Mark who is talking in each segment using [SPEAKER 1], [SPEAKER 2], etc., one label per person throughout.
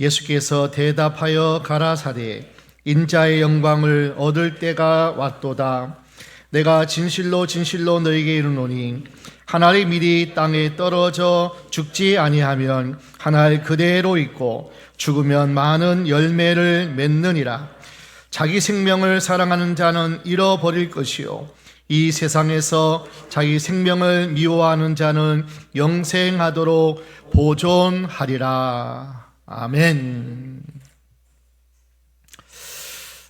[SPEAKER 1] 예수께서 대답하여 가라사대 인자의 영광을 얻을 때가 왔도다. 내가 진실로 진실로 너희에게 이르노니 한 알의 밀이 땅에 떨어져 죽지 아니하면 한 알 그대로 있고 죽으면 많은 열매를 맺느니라. 자기 생명을 사랑하는 자는 잃어버릴 것이요 이 세상에서 자기 생명을 미워하는 자는 영생하도록 보존하리라. 아멘.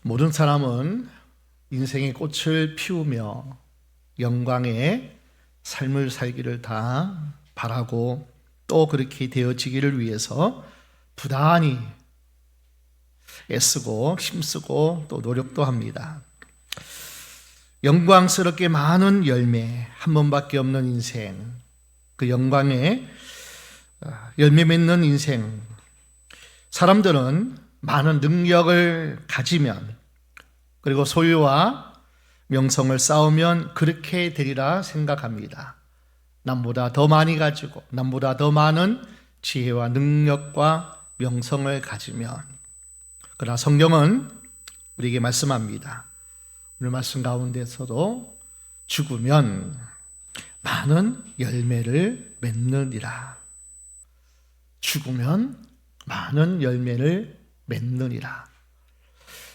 [SPEAKER 1] 모든 사람은 인생의 꽃을 피우며 영광의 삶을 살기를 다 바라고 또 그렇게 되어지기를 위해서 부단히 애쓰고 힘쓰고 또 노력도 합니다. 영광스럽게 많은 열매, 한 번밖에 없는 인생, 그 영광의 열매 맺는 인생, 사람들은 많은 능력을 가지면 그리고 소유와 명성을 쌓으면 그렇게 되리라 생각합니다. 남보다 더 많이 가지고 남보다 더 많은 지혜와 능력과 명성을 가지면. 그러나 성경은 우리에게 말씀합니다. 오늘 말씀 가운데서도 죽으면 많은 열매를 맺느니라. 죽으면 많은 열매를 맺느니라.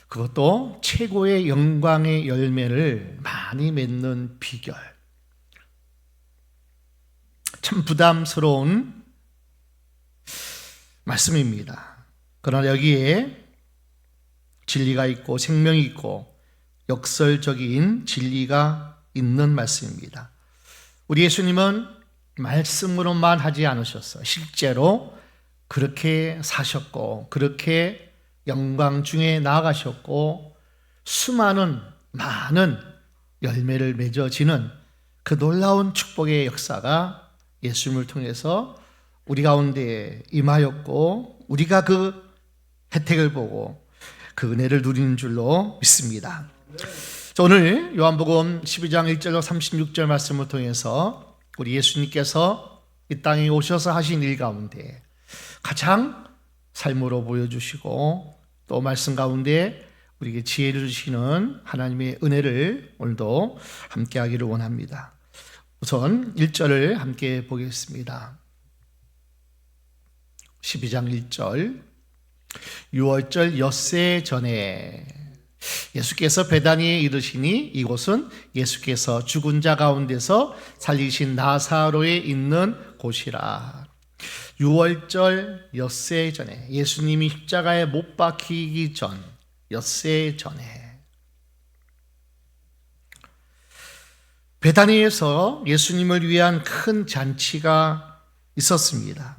[SPEAKER 1] 그것도 최고의 영광의 열매를 많이 맺는 비결. 참 부담스러운 말씀입니다. 그러나 여기에 진리가 있고 생명이 있고 역설적인 진리가 있는 말씀입니다. 우리 예수님은 말씀으로만 하지 않으셨어요. 실제로 그렇게 사셨고 그렇게 영광 중에 나아가셨고 수많은 많은 열매를 맺어지는 그 놀라운 축복의 역사가 예수님을 통해서 우리 가운데 임하였고 우리가 그 혜택을 보고 그 은혜를 누리는 줄로 믿습니다. 오늘 요한복음 12장 1절로 36절 말씀을 통해서 우리 예수님께서 이 땅에 오셔서 하신 일 가운데 가장 삶으로 보여주시고 또 말씀 가운데 우리에게 지혜를 주시는 하나님의 은혜를 오늘도 함께 하기를 원합니다. 우선 1절을 함께 보겠습니다. 12장 1절. 6월절 엿새 전에 예수께서 베다니에 이르시니 이곳은 예수께서 죽은 자 가운데서 살리신 나사로에 있는 곳이라. 6월절 엿새 전에, 예수님이 십자가에 못 박히기 전, 엿새 전에 베다니에서 예수님을 위한 큰 잔치가 있었습니다.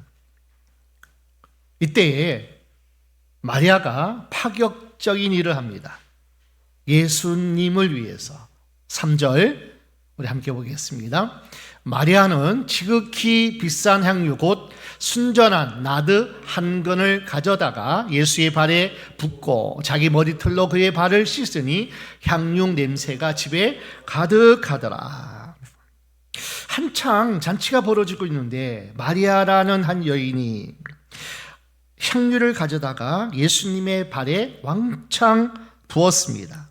[SPEAKER 1] 이때에 마리아가 파격적인 일을 합니다. 예수님을 위해서. 3절 우리 함께 보겠습니다. 마리아는 지극히 비싼 향유 곧 순전한 나드 한 근을 가져다가 예수의 발에 붓고 자기 머리털로 그의 발을 씻으니 향유 냄새가 집에 가득하더라. 한창 잔치가 벌어지고 있는데 마리아라는 한 여인이 향유를 가져다가 예수님의 발에 왕창 부었습니다.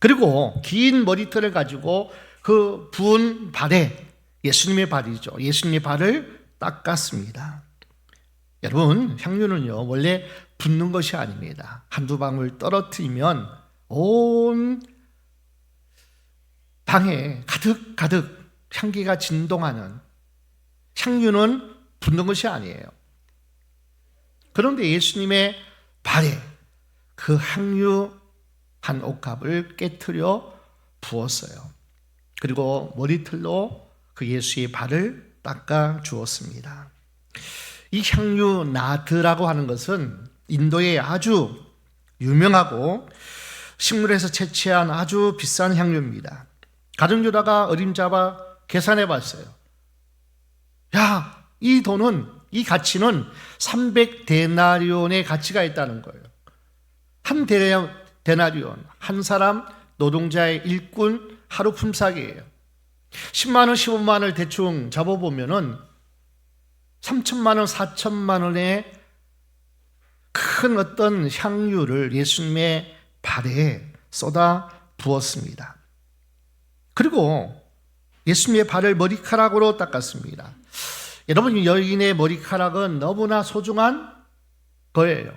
[SPEAKER 1] 그리고 긴 머리털을 가지고 그 부은 발에, 예수님의 발이죠, 예수님의 발을 닦았습니다. 여러분, 향유는요 원래 붓는 것이 아닙니다. 한두 방울 떨어뜨리면 온 방에 가득가득 향기가 진동하는, 향유는 붓는 것이 아니에요. 그런데 예수님의 발에 그 향유 한 옥합을 깨트려 부었어요. 그리고 머리털로 그 예수의 발을 닦아 주었습니다. 이 향유 나드라고 하는 것은 인도의 아주 유명하고 식물에서 채취한 아주 비싼 향유입니다. 가정주다가 어림잡아 계산해 봤어요. 야, 이 돈은, 이 가치는 300데나리온의 가치가 있다는 거예요. 한 데나리온, 한 사람 노동자의 일꾼 하루 품삯이에요. 10만 원, 15만 원을 대충 잡아보면은 3천만 원, 4천만 원의 큰 어떤 향유를 예수님의 발에 쏟아 부었습니다. 그리고 예수님의 발을 머리카락으로 닦았습니다. 여러분, 여인의 머리카락은 너무나 소중한 거예요.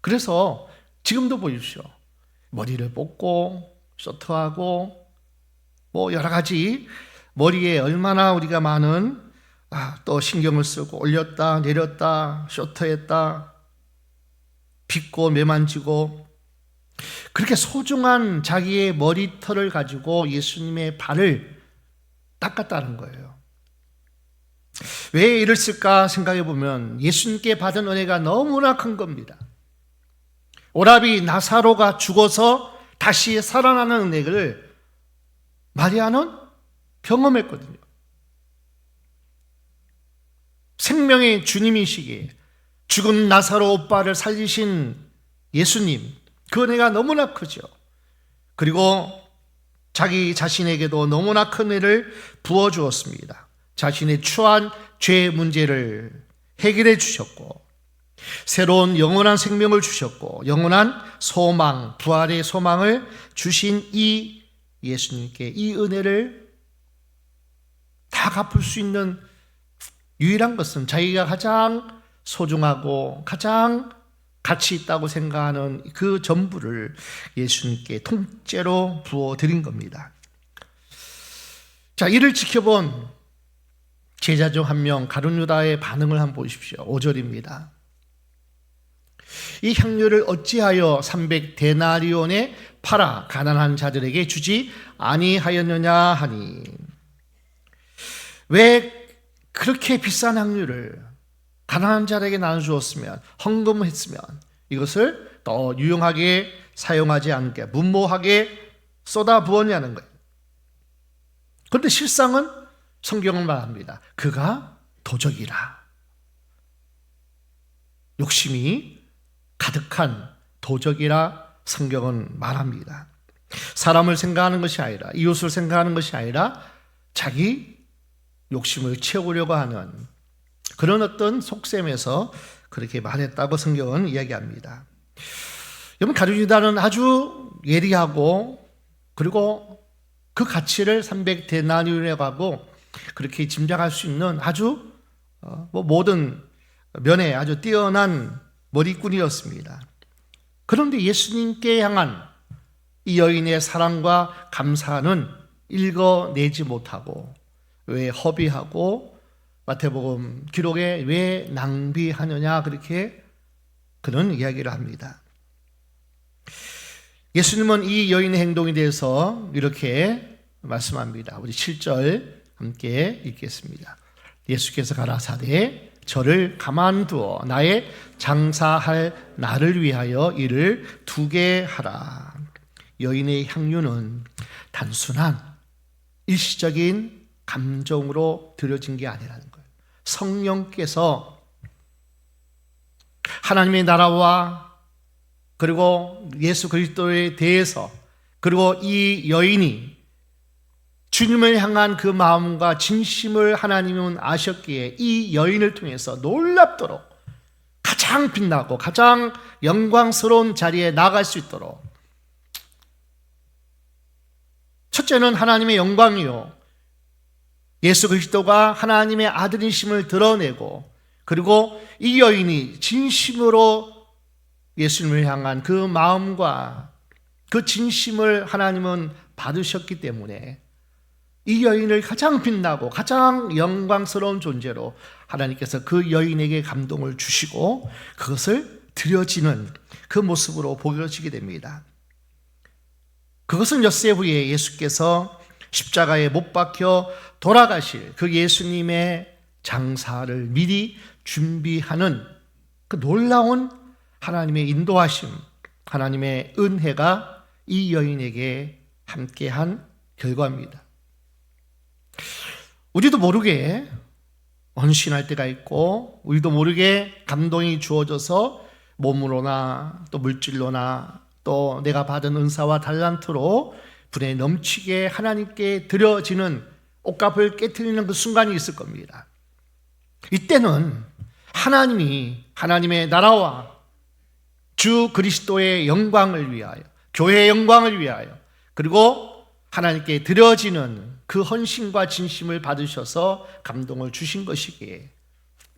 [SPEAKER 1] 그래서 지금도 보십시오. 머리를 뽑고 쇼트하고 여러 가지 머리에 얼마나 우리가 많은 또 신경을 쓰고 올렸다 내렸다 쇼트했다 빗고 매만지고 그렇게 소중한 자기의 머리털을 가지고 예수님의 발을 닦았다는 거예요. 왜 이랬을까 생각해 보면 예수님께 받은 은혜가 너무나 큰 겁니다. 오라비 나사로가 죽어서 다시 살아나는 은혜를 마리아는 경험했거든요. 생명의 주님이시기에 죽은 나사로 오빠를 살리신 예수님, 그 은혜가 너무나 크죠. 그리고 자기 자신에게도 너무나 큰 은혜를 부어주었습니다. 자신의 추한 죄 문제를 해결해 주셨고 새로운 영원한 생명을 주셨고 영원한 소망, 부활의 소망을 주신 이 예수님께 이 은혜를 다 갚을 수 있는 유일한 것은 자기가 가장 소중하고 가장 가치 있다고 생각하는 그 전부를 예수님께 통째로 부어드린 겁니다. 자, 이를 지켜본 제자 중 한 명 가룟 유다의 반응을 한번 보십시오. 5절입니다. 이 향유를 어찌하여 300데나리온에 팔아 가난한 자들에게 주지 아니하였느냐 하니. 왜 그렇게 비싼 향유를 가난한 자들에게 나눠주었으면, 헌금했으면 이것을 더 유용하게 사용하지 않게 무모하게 쏟아부었냐는 거예요. 그런데 실상은 성경은 말합니다. 그가 도적이라. 욕심이 가득한 도적이라 성경은 말합니다. 사람을 생각하는 것이 아니라, 이웃을 생각하는 것이 아니라 자기 욕심을 채우려고 하는 그런 어떤 속셈에서 그렇게 말했다고 성경은 이야기합니다. 여러분, 가룟 유다는 아주 예리하고 그리고 그 가치를 300데나리온이라고 하고 그렇게 짐작할 수 있는 아주 모든 면에 아주 뛰어난 머리꾼이었습니다. 그런데 예수님께 향한 이 여인의 사랑과 감사는 읽어내지 못하고 왜 허비하고 마태복음 기록에 왜 낭비하느냐 그렇게 그런 이야기를 합니다. 예수님은 이 여인의 행동에 대해서 이렇게 말씀합니다. 우리 7절 함께 읽겠습니다. 예수께서 가라사대 저를 가만두어 나의 장사할 나를 위하여 이를 두게 하라. 여인의 향유는 단순한 일시적인 감정으로 드려진 게 아니라는 거예요. 성령께서 하나님의 나라와 그리고 예수 그리스도에 대해서 그리고 이 여인이 주님을 향한 그 마음과 진심을 하나님은 아셨기에 이 여인을 통해서 놀랍도록 가장 빛나고 가장 영광스러운 자리에 나갈 수 있도록, 첫째는 하나님의 영광이요 예수 그리스도가 하나님의 아들이심을 드러내고, 그리고 이 여인이 진심으로 예수님을 향한 그 마음과 그 진심을 하나님은 받으셨기 때문에 이 여인을 가장 빛나고 가장 영광스러운 존재로 하나님께서 그 여인에게 감동을 주시고 그것을 드려지는 그 모습으로 보여지게 됩니다. 그것은 엿새 후에 예수께서 십자가에 못 박혀 돌아가실 그 예수님의 장사를 미리 준비하는 그 놀라운 하나님의 인도하심, 하나님의 은혜가 이 여인에게 함께한 결과입니다. 우리도 모르게 헌신할 때가 있고 우리도 모르게 감동이 주어져서 몸으로나 또 물질로나 또 내가 받은 은사와 달란트로 분에 넘치게 하나님께 드려지는 옷값을 깨트리는 그 순간이 있을 겁니다. 이때는 하나님의 나라와 주 그리스도의 영광을 위하여, 교회의 영광을 위하여, 그리고 하나님께 드려지는 그 헌신과 진심을 받으셔서 감동을 주신 것이기에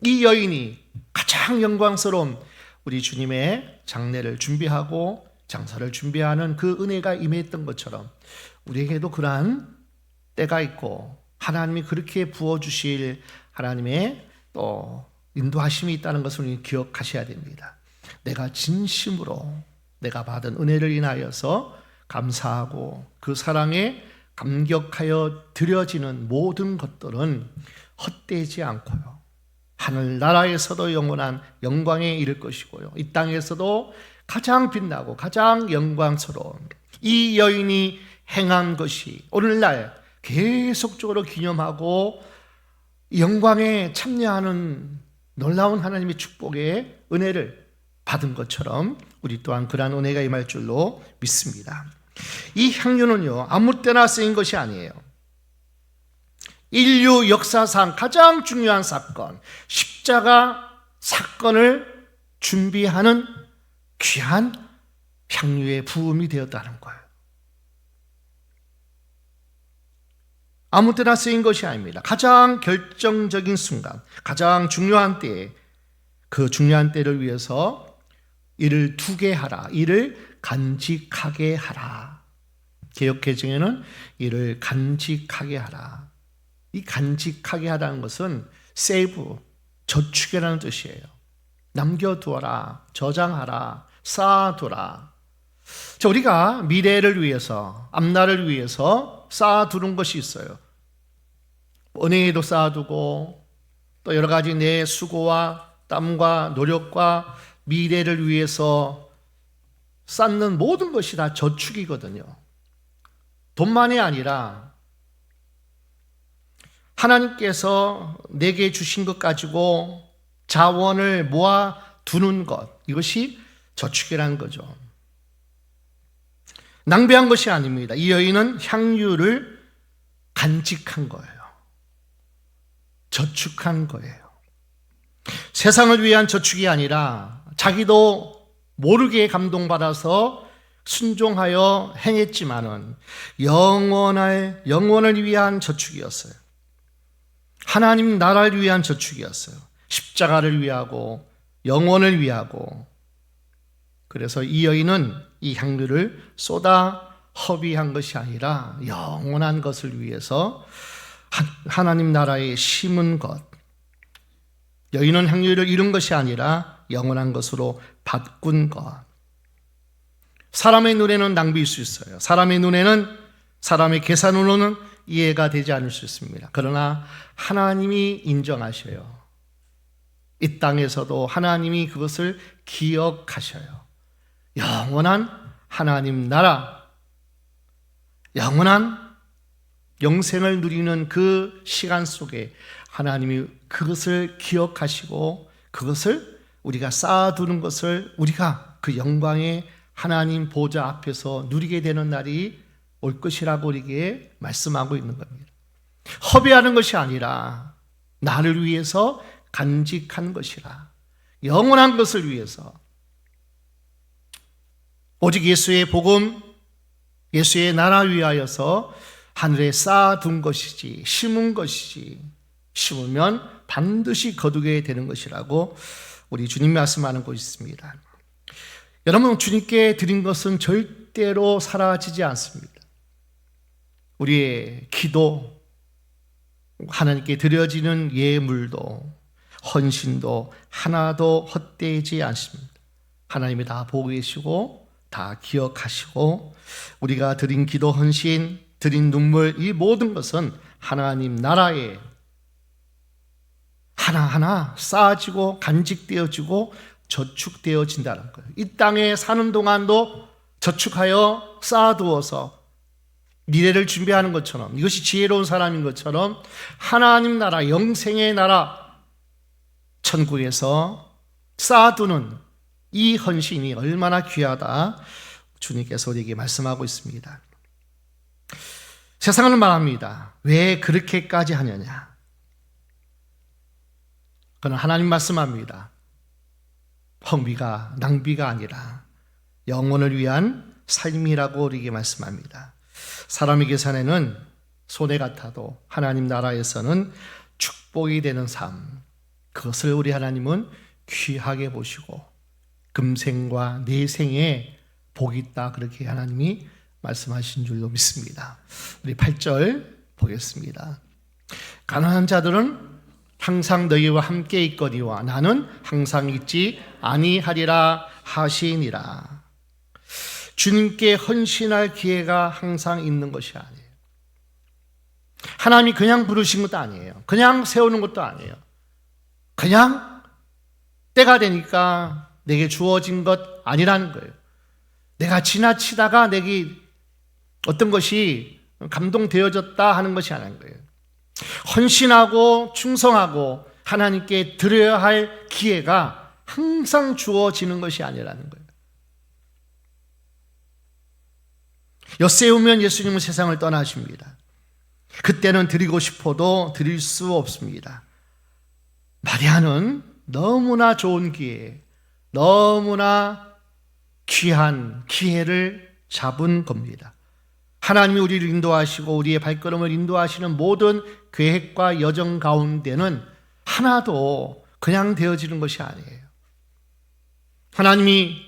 [SPEAKER 1] 이 여인이 가장 영광스러운 우리 주님의 장례를 준비하고 장사를 준비하는 그 은혜가 임했던 것처럼 우리에게도 그러한 때가 있고 하나님이 그렇게 부어주실 하나님의 또 인도하심이 있다는 것을 우리 기억하셔야 됩니다. 내가 진심으로 내가 받은 은혜를 인하여서 감사하고 그 사랑에 감격하여 드려지는 모든 것들은 헛되지 않고요, 하늘나라에서도 영원한 영광에 이를 것이고요, 이 땅에서도 가장 빛나고 가장 영광스러운 이 여인이 행한 것이 오늘날 계속적으로 기념하고 영광에 참여하는 놀라운 하나님의 축복의 은혜를 받은 것처럼 우리 또한 그러한 은혜가 임할 줄로 믿습니다. 이 향유는요, 아무 때나 쓰인 것이 아니에요. 인류 역사상 가장 중요한 사건, 십자가 사건을 준비하는 귀한 향유의 부음이 되었다는 거예요. 아무 때나 쓰인 것이 아닙니다. 가장 결정적인 순간, 가장 중요한 때에, 그 중요한 때를 위해서 이를 두게 하라, 이를 간직하게 하라. 개역개정에는 이를 간직하게 하라. 이 간직하게 하라는 것은 세이브, 저축이라는 뜻이에요. 남겨두어라, 저장하라, 쌓아두라. 자, 우리가 미래를 위해서, 앞날을 위해서 쌓아두는 것이 있어요. 은행에도 쌓아두고 또 여러 가지 내 수고와 땀과 노력과 미래를 위해서 쌓는 모든 것이 다 저축이거든요. 돈만이 아니라 하나님께서 내게 주신 것 가지고 자원을 모아두는 것, 이것이 저축이라는 거죠. 낭비한 것이 아닙니다. 이 여인은 향유를 간직한 거예요. 저축한 거예요. 세상을 위한 저축이 아니라 자기도 모르게 감동받아서 순종하여 행했지만은 영원을 위한 저축이었어요. 하나님 나라를 위한 저축이었어요. 십자가를 위하고 영원을 위하고. 그래서 이 여인은 이 향유를 쏟아 허비한 것이 아니라 영원한 것을 위해서 하나님 나라에 심은 것. 여인은 향유를 잃은 것이 아니라 영원한 것으로 바꾼 것. 사람의 눈에는 낭비일 수 있어요. 사람의 눈에는, 사람의 계산으로는 이해가 되지 않을 수 있습니다. 그러나 하나님이 인정하셔요. 이 땅에서도 하나님이 그것을 기억하셔요. 영원한 하나님 나라, 영원한 영생을 누리는 그 시간 속에 하나님이 그것을 기억하시고 그것을 우리가 쌓아두는 것을 우리가 그 영광의 하나님 보좌 앞에서 누리게 되는 날이 올 것이라고 우리에게 말씀하고 있는 겁니다. 허비하는 것이 아니라 나를 위해서 간직한 것이라, 영원한 것을 위해서 오직 예수의 복음, 예수의 나라 위하여서 하늘에 쌓아둔 것이지, 심은 것이지, 심으면 반드시 거두게 되는 것이라고 우리 주님 말씀하는 곳이 있습니다. 여러분, 주님께 드린 것은 절대로 사라지지 않습니다. 우리의 기도, 하나님께 드려지는 예물도 헌신도 하나도 헛되지 않습니다. 하나님이 다 보고 계시고 다 기억하시고 우리가 드린 기도, 헌신, 드린 눈물, 이 모든 것은 하나님 나라에 하나하나 쌓아지고 간직되어지고 저축되어진다는 거예요. 이 땅에 사는 동안도 저축하여 쌓아두어서 미래를 준비하는 것처럼, 이것이 지혜로운 사람인 것처럼 하나님 나라, 영생의 나라, 천국에서 쌓아두는 이 헌신이 얼마나 귀하다 주님께서 우리에게 말씀하고 있습니다. 세상은 말합니다. 왜 그렇게까지 하느냐? 그러나 하나님 말씀합니다. 낭비가 아니라 영혼을 위한 삶이라고 우리에게 말씀합니다. 사람의 계산에는 손해 같아도 하나님 나라에서는 축복이 되는 삶, 그것을 우리 하나님은 귀하게 보시고 금생과 내생에 복이 있다, 그렇게 하나님이 말씀하신 줄로 믿습니다. 우리 8절 보겠습니다. 가난한 자들은 항상 너희와 함께 있거니와 나는 항상 있지 아니하리라 하시니라. 주님께 헌신할 기회가 항상 있는 것이 아니에요. 하나님이 그냥 부르신 것도 아니에요. 그냥 세우는 것도 아니에요. 그냥 때가 되니까 내게 주어진 것 아니라는 거예요. 내가 지나치다가 내게 어떤 것이 감동되어졌다 하는 것이 아닌 거예요. 헌신하고 충성하고 하나님께 드려야 할 기회가 항상 주어지는 것이 아니라는 거예요. 엿새우면 예수님은 세상을 떠나십니다. 그때는 드리고 싶어도 드릴 수 없습니다. 마리아는 너무나 좋은 기회, 너무나 귀한 기회를 잡은 겁니다. 하나님이 우리를 인도하시고 우리의 발걸음을 인도하시는 모든 계획과 여정 가운데는 하나도 그냥 되어지는 것이 아니에요. 하나님이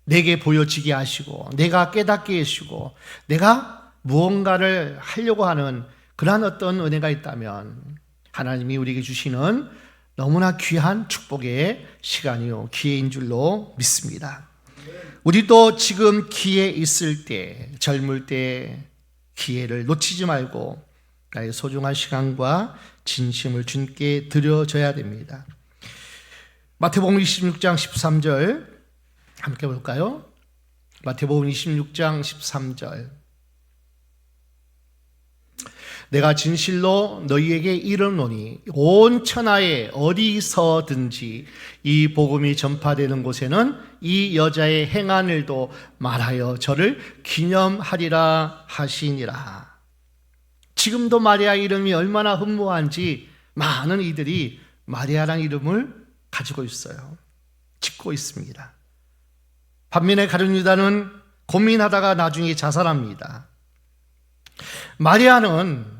[SPEAKER 1] 내게 보여지게 하시고 내가 깨닫게 해주시고 내가 무언가를 하려고 하는 그러한 어떤 은혜가 있다면 하나님이 우리에게 주시는 너무나 귀한 축복의 시간이요, 기회인 줄로 믿습니다. 우리도 지금 기회 있을 때, 젊을 때 기회를 놓치지 말고 나의 소중한 시간과 진심을 주님께 드려줘야 됩니다. 마태복음 26장 13절 함께 볼까요? 마태복음 26장 13절. 내가 진실로 너희에게 이르노니 온 천하에 어디서든지 이 복음이 전파되는 곳에는 이 여자의 행한 일도 말하여 저를 기념하리라 하시니라. 지금도 마리아 이름이 얼마나 흠모한지 많은 이들이 마리아라는 이름을 가지고 있어요. 짓고 있습니다. 반면에 가룟 유다는 고민하다가 나중에 자살합니다. 마리아는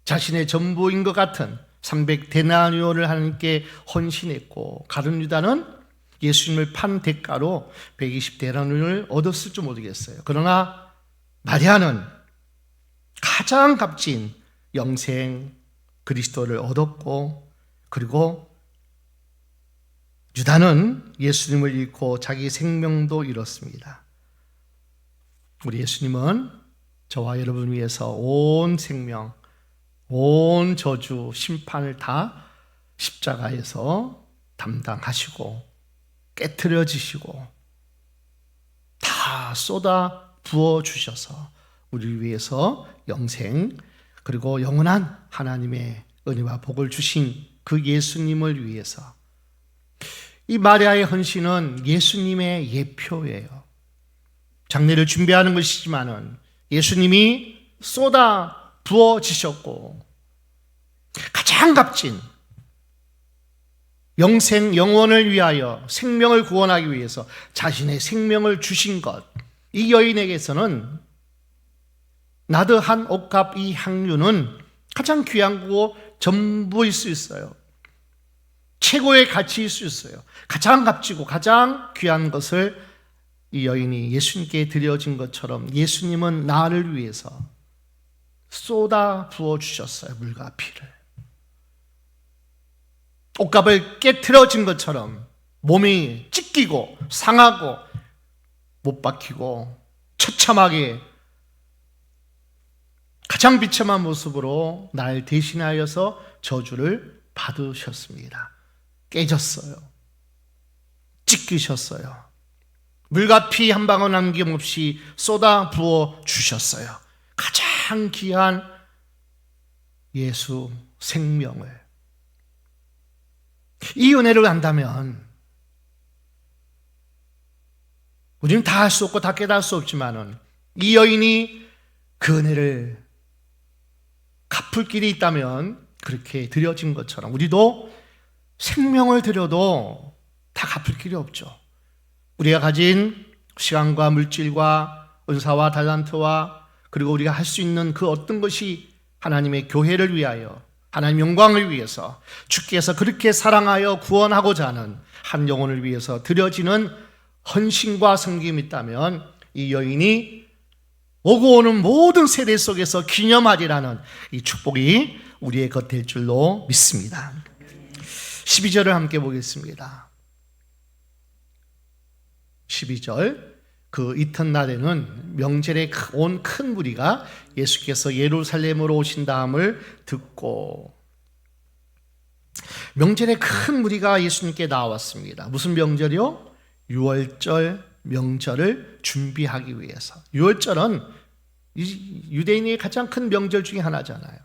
[SPEAKER 1] 자신의 전부인 것 같은 300데나리온을 하나님께 헌신했고, 가룟 유다는 예수님을 판 대가로 120데나리온을 얻었을 줄 모르겠어요. 그러나 마리아는 가장 값진 영생 그리스도를 얻었고, 그리고 유다는 예수님을 잃고 자기 생명도 잃었습니다. 우리 예수님은 저와 여러분을 위해서 온 생명, 온 저주, 심판을 다 십자가에서 담당하시고 깨트려지시고 다 쏟아 부어주셔서 우리를 위해서 영생 그리고 영원한 하나님의 은혜와 복을 주신 그 예수님을 위해서, 이 마리아의 헌신은 예수님의 예표예요. 장례를 준비하는 것이지만은 예수님이 쏟아 부어지셨고 가장 값진 영생, 영원을 위하여 생명을 구원하기 위해서 자신의 생명을 주신 것, 이 여인에게서는 나드한 옥합 이 향유는 가장 귀한 거고 전부일 수 있어요. 최고의 가치일 수 있어요. 가장 값지고 가장 귀한 것을 이 여인이 예수님께 드려진 것처럼 예수님은 나를 위해서 쏟아 부어주셨어요. 물과 피를. 옷값을 깨트려진 것처럼 몸이 찢기고 상하고 못 박히고 처참하게 가장 비참한 모습으로 날 대신하여서 저주를 받으셨습니다. 깨졌어요. 찢기셨어요. 물과 피 한 방울 남김없이 쏟아 부어 주셨어요. 가장 귀한 예수 생명을. 이 은혜를 안다면 우리는 다 할 수 없고 다 깨달을 수 없지만은 이 여인이 그 은혜를 갚을 길이 있다면 그렇게 드려진 것처럼 우리도 생명을 들여도 다 갚을 길이 없죠. 우리가 가진 시간과 물질과 은사와 달란트와 그리고 우리가 할 수 있는 그 어떤 것이 하나님의 교회를 위하여 하나님 영광을 위해서 주께서 그렇게 사랑하여 구원하고자 하는 한 영혼을 위해서 드려지는 헌신과 섬김이 있다면 이 여인이 오고 오는 모든 세대 속에서 기념하리라는 이 축복이 우리의 것 될 줄로 믿습니다. 12절을 함께 보겠습니다. 12절, 그 이튿날에는 명절에 온 큰 무리가 예수께서 예루살렘으로 오신다함을 듣고, 명절에 큰 무리가 예수님께 나왔습니다. 무슨 명절이요? 유월절 명절을 준비하기 위해서. 유월절은 유대인의 가장 큰 명절 중에 하나잖아요.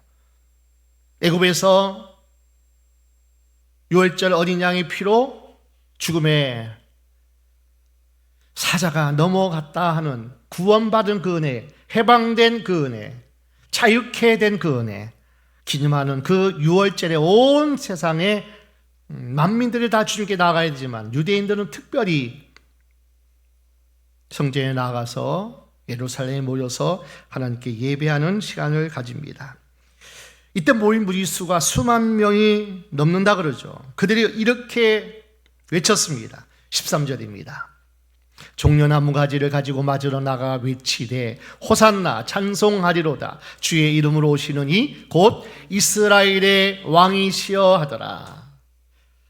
[SPEAKER 1] 애굽에서 유월절 어린 양의 피로 죽음의 사자가 넘어갔다 하는 구원받은 그 은혜, 해방된 그 은혜, 자유케 된 그 은혜 기념하는 그 유월절에 온 세상에 만민들이 다 주님께 나가야 되지만 유대인들은 특별히 성전에 나가서 예루살렘에 모여서 하나님께 예배하는 시간을 가집니다. 이때 모인 무리수가 수만 명이 넘는다 그러죠. 그들이 이렇게 외쳤습니다. 13절입니다. 종려나무 가지를 가지고 맞으러 나가 외치되 호산나 찬송하리로다 주의 이름으로 오시는 이 곧 이스라엘의 왕이시여 하더라.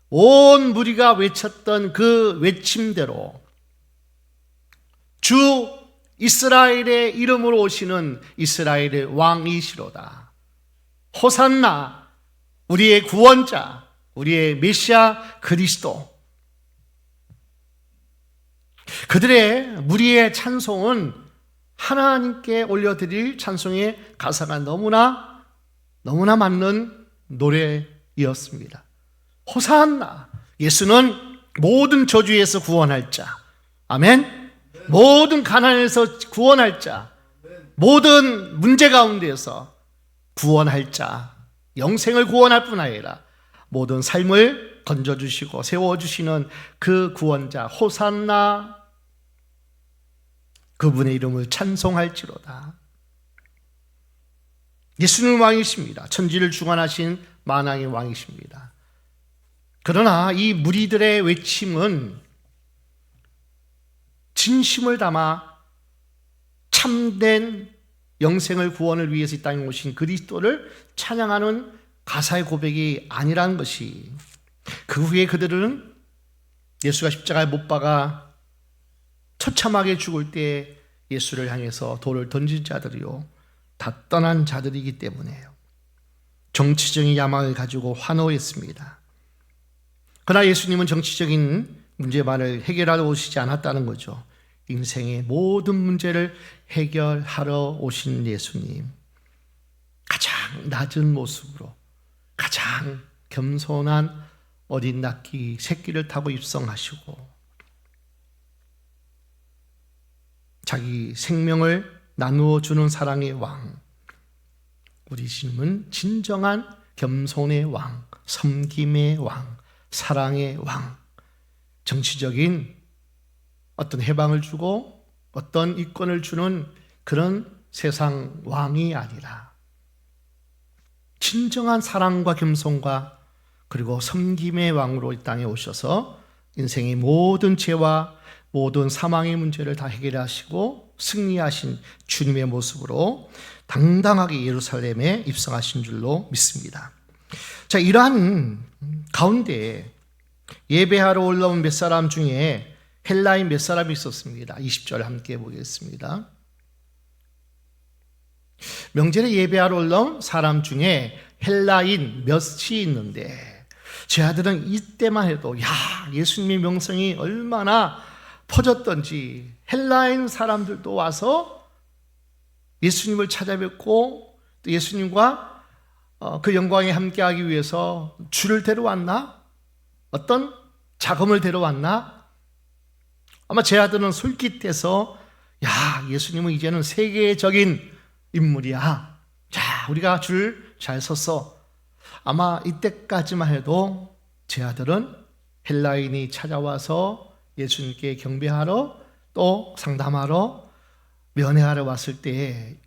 [SPEAKER 1] 온 무리가 외쳤던 그 외침대로 주 이스라엘의 이름으로 오시는 이스라엘의 왕이시로다. 호산나, 우리의 구원자, 우리의 메시아 그리스도. 그들의 무리의 찬송은 하나님께 올려드릴 찬송의 가사가 너무나 맞는 노래이었습니다. 호산나, 예수는 모든 저주에서 구원할 자. 아멘. 모든 가난에서 구원할 자, 모든 문제 가운데에서 구원할 자, 영생을 구원할 뿐 아니라 모든 삶을 건져주시고 세워주시는 그 구원자 호산나, 그분의 이름을 찬송할지로다. 예수는 왕이십니다. 천지를 주관하신 만왕의 왕이십니다. 그러나 이 무리들의 외침은 진심을 담아 참된 영생을 구원을 위해서 이 땅에 오신 그리스도를 찬양하는 가사의 고백이 아니라는 것이, 그 후에 그들은 예수가 십자가에 못 박아 처참하게 죽을 때 예수를 향해서 돌을 던진 자들이요 다 떠난 자들이기 때문에요. 정치적인 야망을 가지고 환호했습니다. 그러나 예수님은 정치적인 문제만을 해결하러 오시지 않았다는 거죠. 인생의 모든 문제를 해결하러 오신 예수님, 가장 낮은 모습으로 가장 겸손한 어린 낙기 새끼를 타고 입성하시고 자기 생명을 나누어 주는 사랑의 왕, 우리 주님은 진정한 겸손의 왕, 섬김의 왕, 사랑의 왕, 정치적인 어떤 해방을 주고 어떤 이권을 주는 그런 세상 왕이 아니라 진정한 사랑과 겸손과 그리고 섬김의 왕으로 이 땅에 오셔서 인생의 모든 죄와 모든 사망의 문제를 다 해결하시고 승리하신 주님의 모습으로 당당하게 예루살렘에 입성하신 줄로 믿습니다. 자, 이러한 가운데 예배하러 올라온 몇 사람 중에 헬라인 몇 사람이 있었습니다. 20절 함께 보겠습니다. 명절에 예배하러 올라온 사람 중에 헬라인 몇이 있는데, 제 아들은 이때만 해도 예수님의 명성이 얼마나 퍼졌던지 헬라인 사람들도 와서 예수님을 찾아뵙고 또 예수님과 그 영광에 함께하기 위해서 주를 데려왔나? 어떤 자금을 데려왔나? 아마 제 아들은 솔깃해서 예수님은 이제는 세계적인 인물이야. 자, 우리가 줄 잘 섰어. 아마 이때까지만 해도 제 아들은 헬라인이 찾아와서 예수님께 경배하러 또 상담하러 면회하러 왔을 때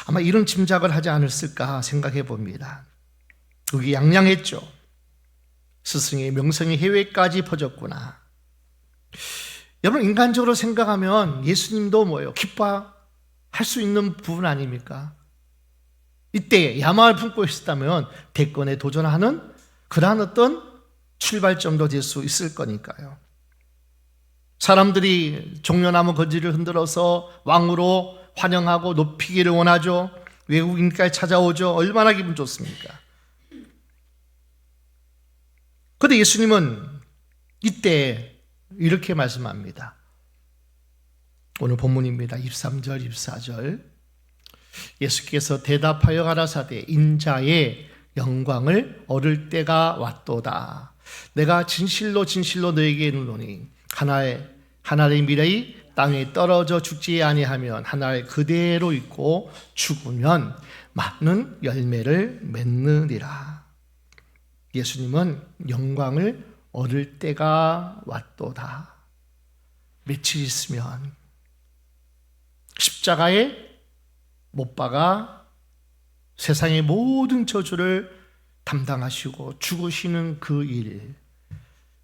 [SPEAKER 1] 아마 이런 짐작을 하지 않았을까 생각해 봅니다. 그게 양양했죠. 스승의 명성이 해외까지 퍼졌구나. 여러분, 인간적으로 생각하면 예수님도 뭐예요? 기뻐할 수 있는 부분 아닙니까? 이때 야망을 품고 있었다면 대권에 도전하는 그러한 어떤 출발점도 될 수 있을 거니까요. 사람들이 종려나무 거지를 흔들어서 왕으로 환영하고 높이기를 원하죠. 외국인까지 찾아오죠. 얼마나 기분 좋습니까? 그런데 예수님은 이때 이렇게 말씀합니다. 오늘 본문입니다. 23절, 24절. 예수께서 대답하여 가라사대 인자의 영광을 얻을 때가 왔도다. 내가 진실로 진실로 너에게 이르노니 하나의 미래의 땅에 떨어져 죽지 아니하면 하나를 그대로 있고 죽으면 많은 열매를 맺느니라. 예수님은 영광을 얻을 때가 왔도다. 며칠 있으면 십자가에 못 박아 세상의 모든 저주를 담당하시고 죽으시는 그 일,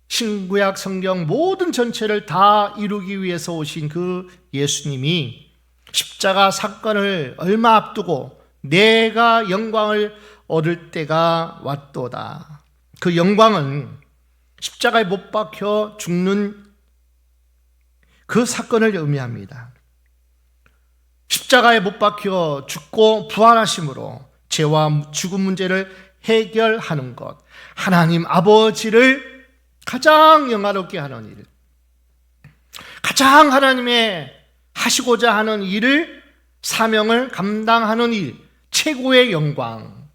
[SPEAKER 1] 신구약 성경 모든 전체를 다 이루기 위해서 오신 그 예수님이 십자가 사건을 얼마 앞두고 내가 영광을 얻을 때가 왔도다. 그 영광은 십자가에 못 박혀 죽는 그 사건을 의미합니다. 십자가에 못 박혀 죽고 부활하심으로 죄와 죽음 문제를 해결하는 것, 하나님 아버지를 가장 영화롭게 하는 일, 가장 하나님의 하시고자 하는 일을, 사명을 감당하는 일, 최고의 영광.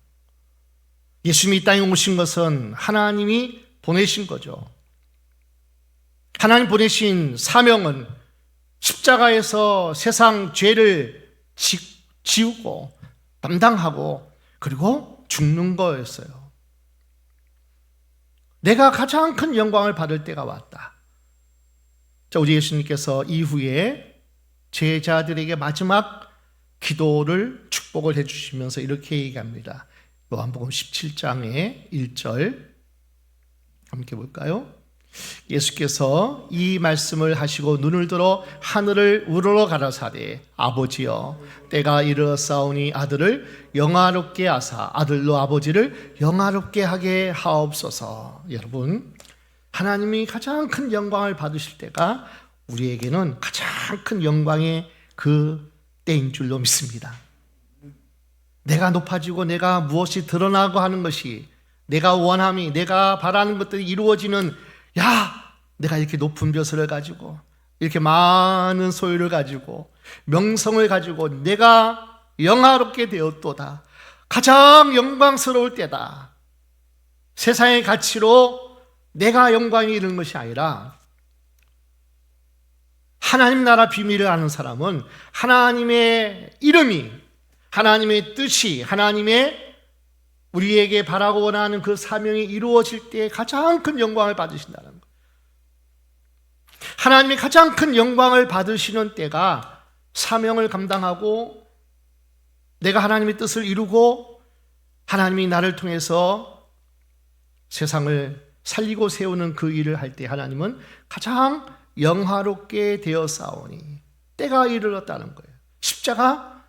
[SPEAKER 1] 예수님이 이 땅에 오신 것은 하나님이 보내신 거죠. 하나님 보내신 사명은 십자가에서 세상 죄를 지우고 담당하고 그리고 죽는 거였어요. 내가 가장 큰 영광을 받을 때가 왔다. 자, 우리 예수님께서 이후에 제자들에게 마지막 기도를 축복을 해주시면서 이렇게 얘기합니다. 요한복음 17장의 1절 함께 볼까요? 예수께서 이 말씀을 하시고 눈을 들어 하늘을 우러러 가라사대 아버지여 때가 이르렀사오니 아들을 영화롭게 하사 아들로 아버지를 영화롭게 하게 하옵소서. 여러분, 하나님이 가장 큰 영광을 받으실 때가 우리에게는 가장 큰 영광의 그 때인 줄로 믿습니다. 내가 높아지고 내가 무엇이 드러나고 하는 것이, 내가 원함이, 내가 바라는 것들이 이루어지는, 내가 이렇게 높은 벼슬을 가지고 이렇게 많은 소유를 가지고 명성을 가지고 내가 영화롭게 되었도다. 가장 영광스러울 때다. 세상의 가치로 내가 영광이 이르는 것이 아니라 하나님 나라 비밀을 아는 사람은 하나님의 이름이, 하나님의 뜻이, 하나님의 우리에게 바라고 원하는 그 사명이 이루어질 때 가장 큰 영광을 받으신다는 것. 하나님이 가장 큰 영광을 받으시는 때가 사명을 감당하고 내가 하나님의 뜻을 이루고 하나님이 나를 통해서 세상을 살리고 세우는 그 일을 할 때 하나님은 가장 영화롭게 되었사오니 때가 이르렀다는 거예요. 십자가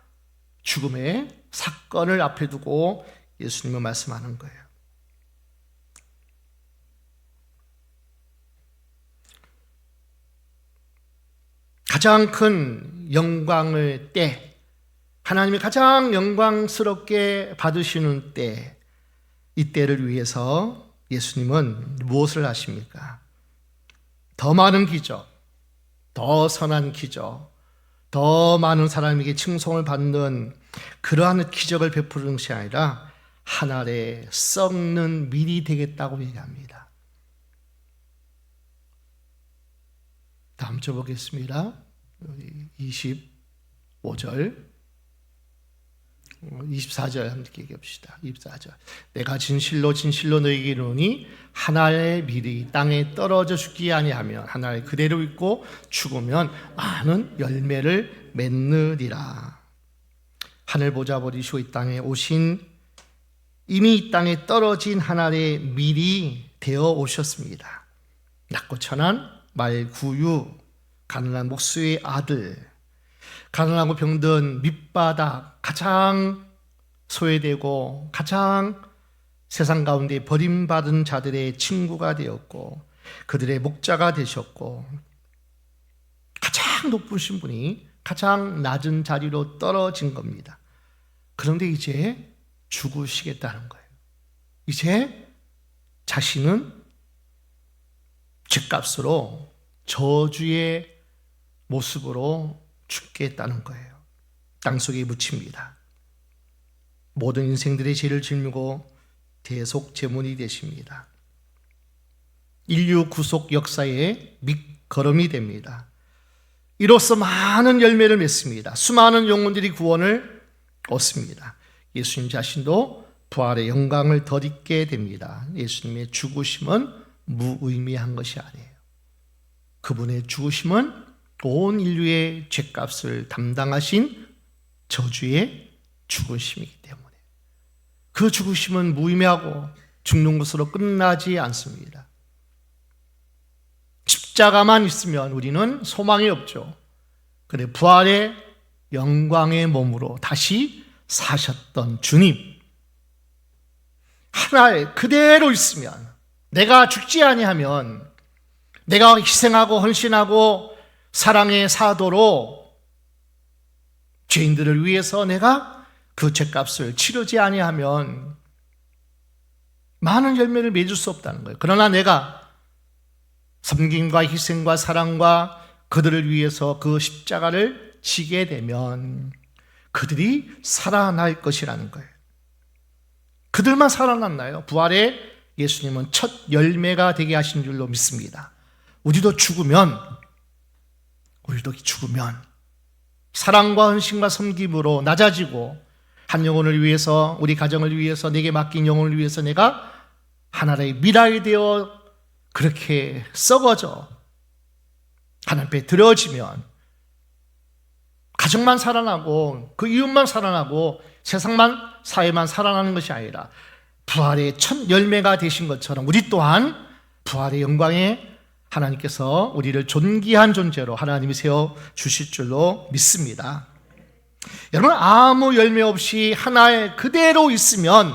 [SPEAKER 1] 죽음의 사건을 앞에 두고 예수님은 말씀하는 거예요. 가장 큰 영광을 때, 하나님이 가장 영광스럽게 받으시는 때, 이 때를 위해서 예수님은 무엇을 하십니까? 더 많은 기적, 더 선한 기적, 더 많은 사람에게 칭송을 받는 그러한 기적을 베푸는 것이 아니라 하늘에 썩는 밀이 되겠다고 얘기합니다. 다음 절 보겠습니다. 25절. 24절 함께 얘기합시다. 24절. 내가 진실로 진실로 너희에게 이르노니 한 알의 밀이 땅에 떨어져 죽지 아니하면 한 알 그대로 있고 죽으면 많은 열매를 맺느니라. 하늘 보좌 버리시고 이 땅에 오신 이미 이 땅에 떨어진 한 알의 밀이 되어 오셨습니다. 낮고 천한 말구유 가난한 목수의 아들, 가난하고 병든 밑바닥, 가장 소외되고 가장 세상 가운데 버림받은 자들의 친구가 되었고 그들의 목자가 되셨고 가장 높으신 분이 가장 낮은 자리로 떨어진 겁니다. 그런데 이제 죽으시겠다는 거예요. 이제 자신은 죗값으로 저주의 모습으로 죽겠다는 거예요. 땅속에 묻힙니다. 모든 인생들의 죄를 짊고 대속제물이 되십니다. 인류 구속 역사의 밑거름이 됩니다. 이로써 많은 열매를 맺습니다. 수많은 영혼들이 구원을 얻습니다. 예수님 자신도 부활의 영광을 덧입게 됩니다. 예수님의 죽으심은 무의미한 것이 아니에요. 그분의 죽으심은 온 인류의 죄값을 담당하신 저주의 죽으심이기 때문에 그 죽으심은 무의미하고 죽는 것으로 끝나지 않습니다. 십자가만 있으면 우리는 소망이 없죠. 그런데 부활의 영광의 몸으로 다시 사셨던 주님, 하나에 그대로 있으면, 내가 죽지 아니하면, 내가 희생하고 헌신하고 사랑의 사도로 죄인들을 위해서 내가 그 죄값을 치르지 아니하면 많은 열매를 맺을 수 없다는 거예요. 그러나 내가 섬김과 희생과 사랑과 그들을 위해서 그 십자가를 지게 되면 그들이 살아날 것이라는 거예요. 그들만 살아났나요? 부활의 예수님은 첫 열매가 되게 하신 줄로 믿습니다. 우리도 죽으면 사랑과 헌신과 섬김으로 낮아지고 한 영혼을 위해서, 우리 가정을 위해서, 내게 맡긴 영혼을 위해서 내가 하나의 미랄이 되어 그렇게 썩어져 하나님 앞에 드려지면 가정만 살아나고 그 이웃만 살아나고 세상만, 사회만 살아나는 것이 아니라 부활의 첫 열매가 되신 것처럼 우리 또한 부활의 영광에 하나님께서 우리를 존귀한 존재로 하나님이 세워주실 줄로 믿습니다. 여러분, 아무 열매 없이 하나에 그대로 있으면,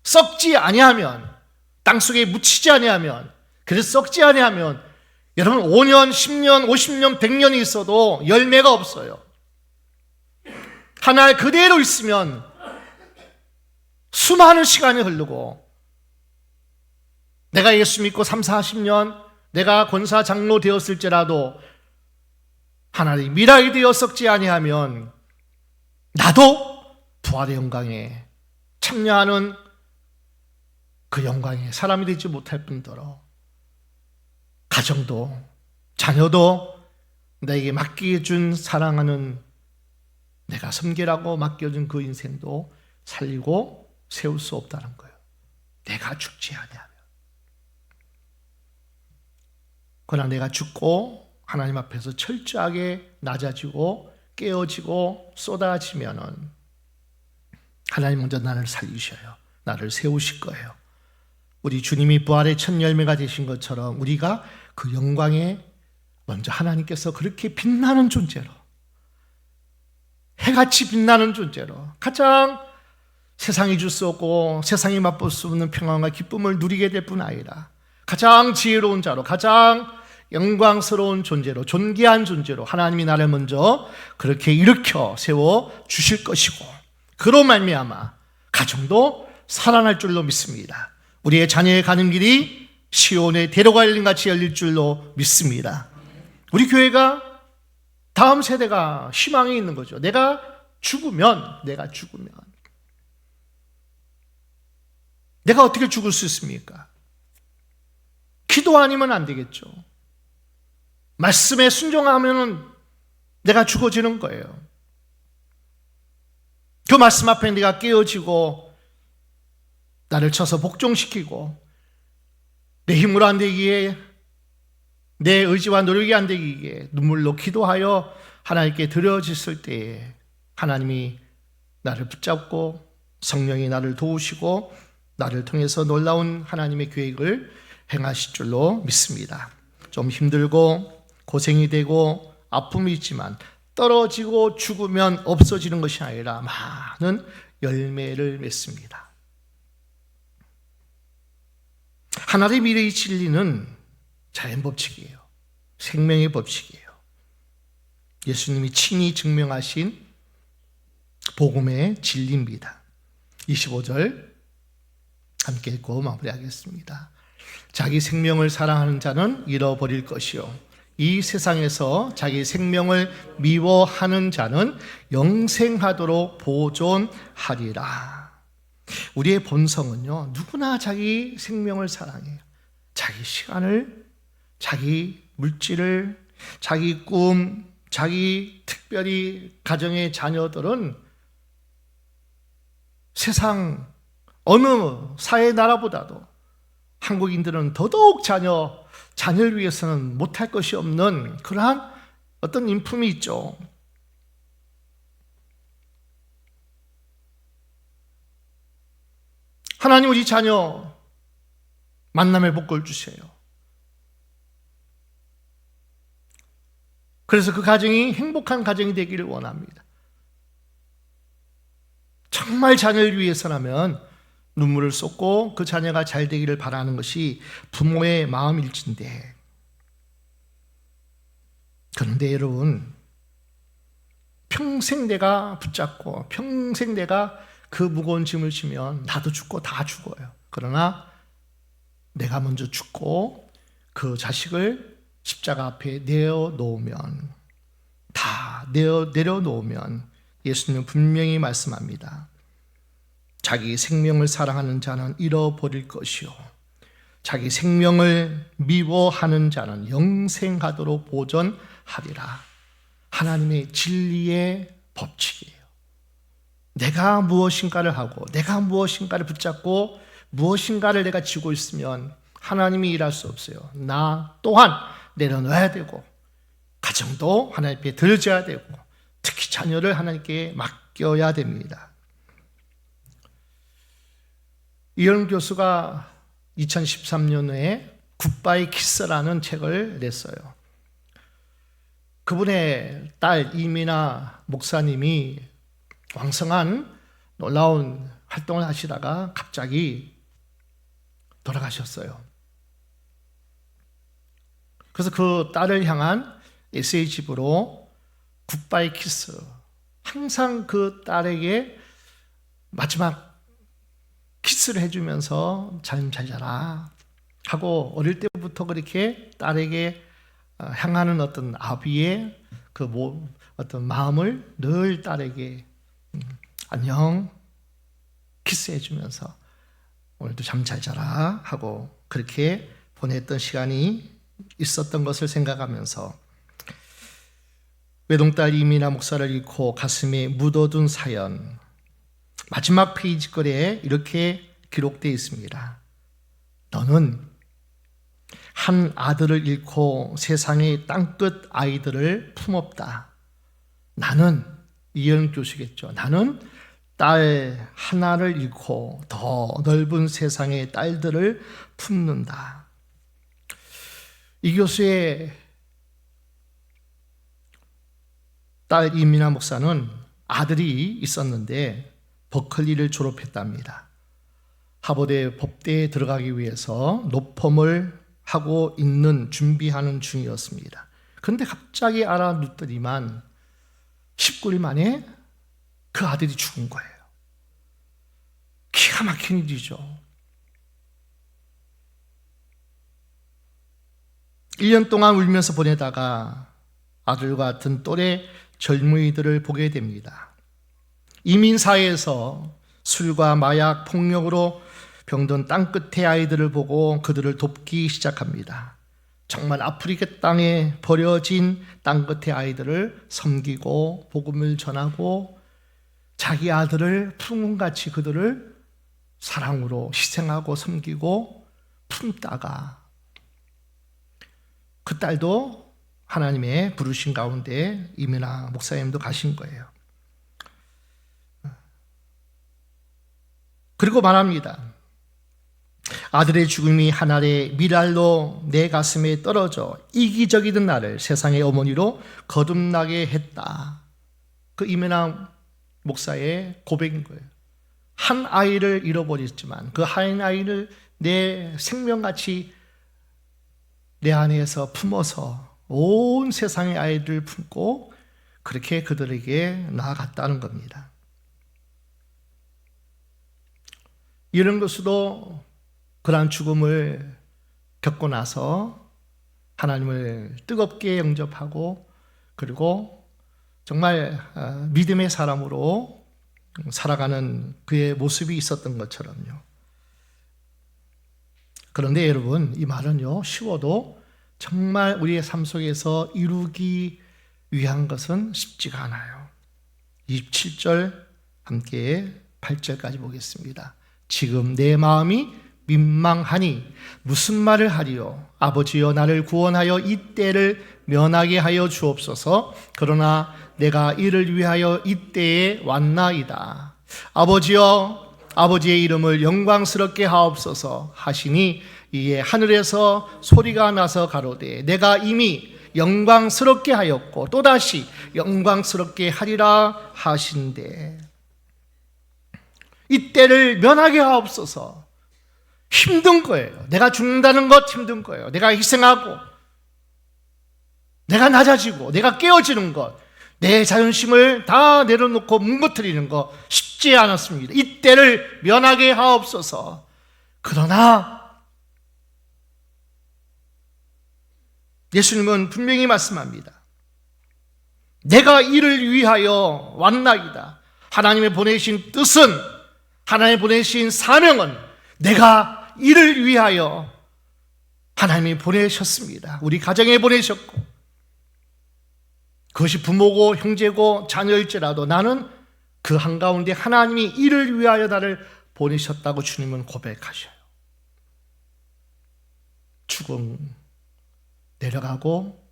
[SPEAKER 1] 썩지 아니하면, 땅속에 묻히지 아니하면, 그래서 썩지 아니하면 여러분 5년, 10년, 50년, 100년이 있어도 열매가 없어요. 하나에 그대로 있으면 수많은 시간이 흐르고 내가 예수 믿고 3, 40년 내가 권사 장로 되었을지라도 하나님 미랄이 되어 썩지 아니하면 나도 부활의 영광에 참여하는 그 영광에 사람이 되지 못할 뿐더러 가정도 자녀도 나에게 맡겨준 사랑하는 내가 섬기라고 맡겨준 그 인생도 살리고 세울 수 없다는 거예요. 내가 죽지 아니하면. 그러나 내가 죽고 하나님 앞에서 철저하게 낮아지고 깨어지고 쏟아지면은 하나님 먼저 나를 살리셔요. 나를 세우실 거예요. 우리 주님이 부활의 첫 열매가 되신 것처럼 우리가 그 영광에 먼저 하나님께서 그렇게 빛나는 존재로, 해같이 빛나는 존재로, 가장 세상이 줄 수 없고 세상이 맛볼 수 없는 평안과 기쁨을 누리게 될 뿐 아니라 가장 지혜로운 자로, 가장 영광스러운 존재로, 존귀한 존재로 하나님이 나를 먼저 그렇게 일으켜 세워 주실 것이고, 그로 말미암아 가정도 살아날 줄로 믿습니다. 우리의 자녀의 가는 길이 시온의 대로가 같이 열릴 줄로 믿습니다. 우리 교회가 다음 세대가 희망이 있는 거죠. 내가 죽으면 내가 어떻게 죽을 수 있습니까? 기도 아니면 안 되겠죠. 말씀에 순종하면 내가 죽어지는 거예요. 그 말씀 앞에 내가 깨어지고 나를 쳐서 복종시키고 내 힘으로 안 되기에 내 의지와 노력이 안 되기에 눈물로 기도하여 하나님께 드려졌을 때에 하나님이 나를 붙잡고 성령이 나를 도우시고 나를 통해서 놀라운 하나님의 계획을 행하실 줄로 믿습니다. 좀 힘들고 고생이 되고 아픔이 있지만 떨어지고 죽으면 없어지는 것이 아니라 많은 열매를 맺습니다. 하나님의 미래의 진리는 자연 법칙이에요. 생명의 법칙이에요. 예수님이 친히 증명하신 복음의 진리입니다. 25절 함께 읽고 마무리하겠습니다. 자기 생명을 사랑하는 자는 잃어버릴 것이요 이 세상에서 자기 생명을 미워하는 자는 영생하도록 보존하리라. 우리의 본성은요, 누구나 자기 생명을 사랑해요. 자기 시간을, 자기 물질을, 자기 꿈, 자기 특별히 가정의 자녀들은 세상 어느 사회 나라보다도 한국인들은 더더욱 자녀를 위해서는 못할 것이 없는 그러한 어떤 인품이 있죠. 하나님 우리 자녀 만남의 복을 주세요. 그래서 그 가정이 행복한 가정이 되기를 원합니다. 정말 자녀를 위해서라면 눈물을 쏟고 그 자녀가 잘 되기를 바라는 것이 부모의 마음일진데, 그런데 여러분, 평생 내가 붙잡고 평생 내가 그 무거운 짐을 지면 나도 죽고 다 죽어요. 그러나 내가 먼저 죽고 그 자식을 십자가 앞에 내어놓으면, 다 내려놓으면 예수님은 분명히 말씀합니다. 자기 생명을 사랑하는 자는 잃어버릴 것이요 자기 생명을 미워하는 자는 영생하도록 보존하리라. 하나님의 진리의 법칙이에요. 내가 무엇인가를 하고 내가 무엇인가를 붙잡고 무엇인가를 내가 쥐고 있으면 하나님이 일할 수 없어요. 나 또한 내려놓아야 되고 가정도 하나님께 드려져야 되고 특히 자녀를 하나님께 맡겨야 됩니다. 이현 교수가 2013년에 굿바이 키스라는 책을 냈어요. 그분의 딸 이미나 목사님이 왕성한 놀라운 활동을 하시다가 갑자기 돌아가셨어요. 그래서 그 딸을 향한 에세이집으로 굿바이 키스, 항상 그 딸에게 마지막 키스를 해주면서 잘 자라 하고 어릴 때부터 그렇게 딸에게 향하는 어떤 아비의 그 어떤 마음을 늘 딸에게 안녕 키스해주면서 오늘도 잠 잘 자라 하고 그렇게 보냈던 시간이 있었던 것을 생각하면서 외동딸 이미나 목사를 잃고 가슴에 묻어둔 사연, 마지막 페이지 거리에 이렇게 기록되어 있습니다. 너는 한 아들을 잃고 세상의 땅끝 아이들을 품었다. 나는, 이현 교수겠죠. 나는 딸 하나를 잃고 더 넓은 세상의 딸들을 품는다. 이 교수의 딸 이미나 목사는 아들이 있었는데 버클리를 졸업했답니다. 하버드 법대에 들어가기 위해서 로펌을 하고 있는 준비하는 중이었습니다. 그런데 갑자기 알아듣더니만 19일 만에 그 아들이 죽은 거예요. 기가 막힌 일이죠. 1년 동안 울면서 보내다가 아들과 같은 또래 젊은이들을 보게 됩니다. 이민사회에서 술과 마약, 폭력으로 병든 땅끝의 아이들을 보고 그들을 돕기 시작합니다. 정말 아프리카 땅에 버려진 땅끝의 아이들을 섬기고 복음을 전하고 자기 아들을 풍운같이 그들을 사랑으로 희생하고 섬기고 품다가 그 딸도 하나님의 부르신 가운데 이민아 목사님도 가신 거예요. 그리고 말합니다. 아들의 죽음이 하늘의 미랄로 내 가슴에 떨어져 이기적이던 나를 세상의 어머니로 거듭나게 했다. 그 이민아 목사의 고백인 거예요. 한 아이를 잃어버렸지만 그 한 아이를 내 생명같이 내 안에서 품어서 온 세상의 아이들을 품고 그렇게 그들에게 나아갔다는 겁니다. 이런 것으로 그러한 죽음을 겪고 나서 하나님을 뜨겁게 영접하고 그리고 정말 믿음의 사람으로 살아가는 그의 모습이 있었던 것처럼요. 그런데 여러분, 이 말은요, 쉬워도 정말 우리의 삶 속에서 이루기 위한 것은 쉽지가 않아요. 27절 함께 8절까지 보겠습니다. 지금 내 마음이 민망하니 무슨 말을 하리요? 아버지여 나를 구원하여 이 때를 면하게 하여 주옵소서. 그러나 내가 이를 위하여 이 때에 왔나이다. 아버지여 아버지의 이름을 영광스럽게 하옵소서 하시니 이에 하늘에서 소리가 나서 가로되 내가 이미 영광스럽게 하였고 또다시 영광스럽게 하리라 하신대. 이 때를 면하게 하옵소서. 힘든 거예요. 내가 죽는다는 것 힘든 거예요. 내가 희생하고 내가 낮아지고 내가 깨어지는 것, 내 자존심을 다 내려놓고 뭉거뜨리는 것 쉽지 않았습니다. 이 때를 면하게 하옵소서. 그러나 예수님은 분명히 말씀합니다. 내가 이를 위하여 왔나이다. 하나님의 보내신 뜻은, 하나님의 보내신 사명은 내가 이를 위하여 하나님이 보내셨습니다. 우리 가정에 보내셨고 그것이 부모고 형제고 자녀일지라도 나는 그 한가운데 하나님이 이를 위하여 나를 보내셨다고 주님은 고백하셔요. 죽음 내려가고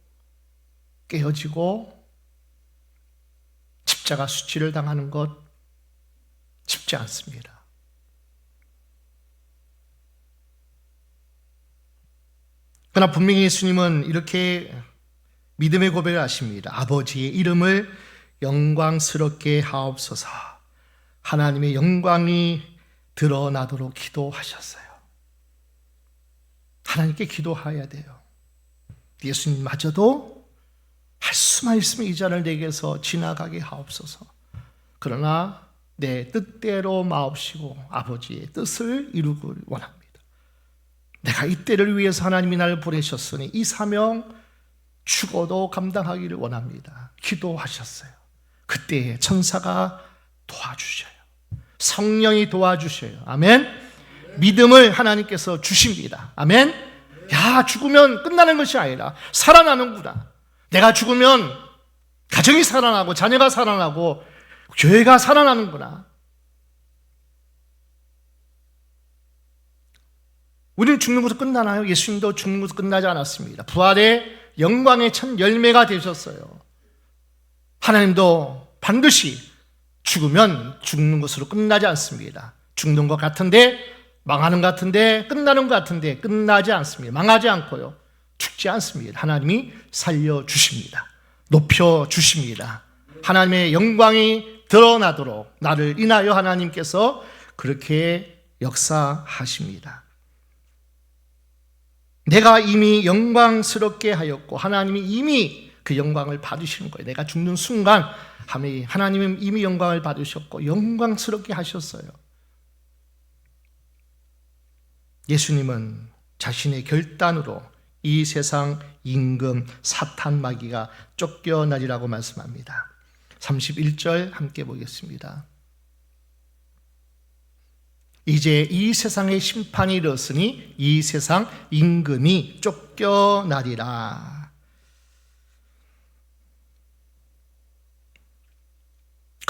[SPEAKER 1] 깨어지고 십자가 수치를 당하는 것 쉽지 않습니다. 그러나 분명히 예수님은 이렇게 믿음의 고백을 하십니다. 아버지의 이름을 영광스럽게 하옵소서. 하나님의 영광이 드러나도록 기도하셨어요. 하나님께 기도해야 돼요. 예수님마저도 할 수만 있으면 이 잔을 내게서 지나가게 하옵소서. 그러나 내 뜻대로 마옵시고 아버지의 뜻을 이루길 원합니다. 내가 이 때를 위해서 하나님이 나를 보내셨으니 이 사명 죽어도 감당하기를 원합니다. 기도하셨어요. 그때 천사가 도와주셔요. 성령이 도와주셔요. 아멘. 믿음을 하나님께서 주십니다. 아멘. 야, 죽으면 끝나는 것이 아니라 살아나는구나. 내가 죽으면 가정이 살아나고 자녀가 살아나고 교회가 살아나는구나. 우리는 죽는 것으로 끝나나요? 예수님도 죽는 것으로 끝나지 않았습니다. 부활의 영광의 첫 열매가 되셨어요. 하나님도 반드시 죽으면 죽는 것으로 끝나지 않습니다. 죽는 것 같은데, 망하는 것 같은데, 끝나는 것 같은데 끝나지 않습니다. 망하지 않고요. 죽지 않습니다. 하나님이 살려주십니다. 높여주십니다. 하나님의 영광이 드러나도록 나를 인하여 하나님께서 그렇게 역사하십니다. 내가 이미 영광스럽게 하였고 하나님이 이미 그 영광을 받으시는 거예요. 내가 죽는 순간 하나님은 이미 영광을 받으셨고 영광스럽게 하셨어요. 예수님은 자신의 결단으로 이 세상 임금 사탄 마귀가 쫓겨나리라고 말씀합니다. 31절 함께 보겠습니다. 이제 이 세상의 심판이 이르렀으니 이 세상 임금이 쫓겨나리라.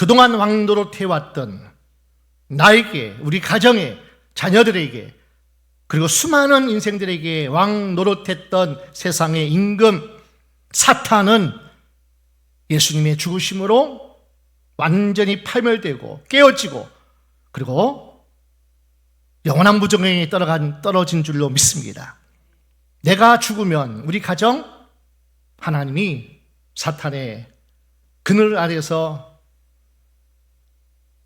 [SPEAKER 1] 그동안 왕노릇해왔던 나에게, 우리 가정에, 자녀들에게, 그리고 수많은 인생들에게 왕노릇했던 세상의 임금 사탄은 예수님의 죽으심으로 완전히 파멸되고 깨어지고, 그리고 영원한 무정행에 떨어진 줄로 믿습니다. 내가 죽으면 우리 가정, 하나님이 사탄의 그늘 아래서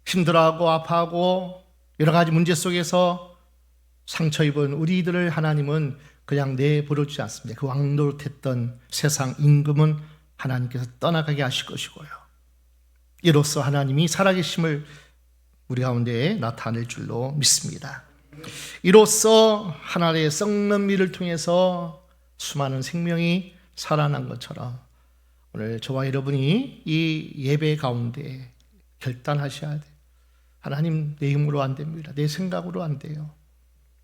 [SPEAKER 1] 힘들어하고 아파하고 여러 가지 문제 속에서 상처 입은 우리들을 하나님은 그냥 내버려주지 않습니다. 그 왕노릇했던 세상 임금은 하나님께서 떠나가게 하실 것이고요. 이로써 하나님이 살아계심을 우리 가운데에 나타낼 줄로 믿습니다. 이로써 하나님의 썩는 미를 통해서 수많은 생명이 살아난 것처럼 오늘 저와 여러분이 이 예배 가운데 결단하셔야 돼요. 하나님, 내 힘으로 안 됩니다. 내 생각으로 안 돼요.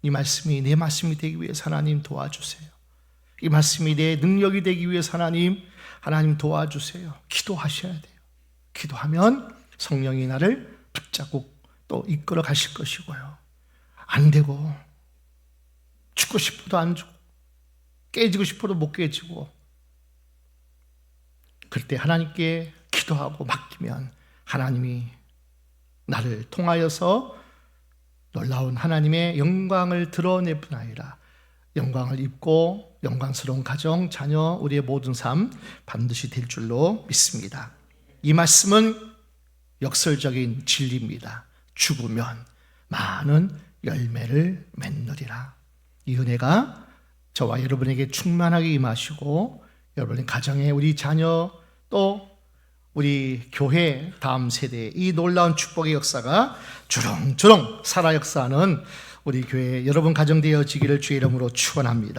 [SPEAKER 1] 이 말씀이 내 말씀이 되기 위해서 하나님 도와주세요. 이 말씀이 내 능력이 되기 위해서 하나님 도와주세요. 기도하셔야 돼요. 기도하면 성령이 나를 붙잡고 또 이끌어 가실 것이고요. 안 되고 죽고 싶어도 안 죽고 깨지고 싶어도 못 깨지고, 그럴 때 하나님께 기도하고 맡기면 하나님이 나를 통하여서 놀라운 하나님의 영광을 드러낼 뿐 아니라 영광을 입고 영광스러운 가정, 자녀, 우리의 모든 삶 반드시 될 줄로 믿습니다. 이 말씀은 역설적인 진리입니다. 죽으면 많은 열매를 맺느리라. 이 은혜가 저와 여러분에게 충만하게 임하시고, 여러분의 가정에 우리 자녀, 또 우리 교회 다음 세대에 이 놀라운 축복의 역사가 주렁주렁 살아 역사하는 우리 교회 여러분 가정 되어지기를 주의 이름으로 축원합니다.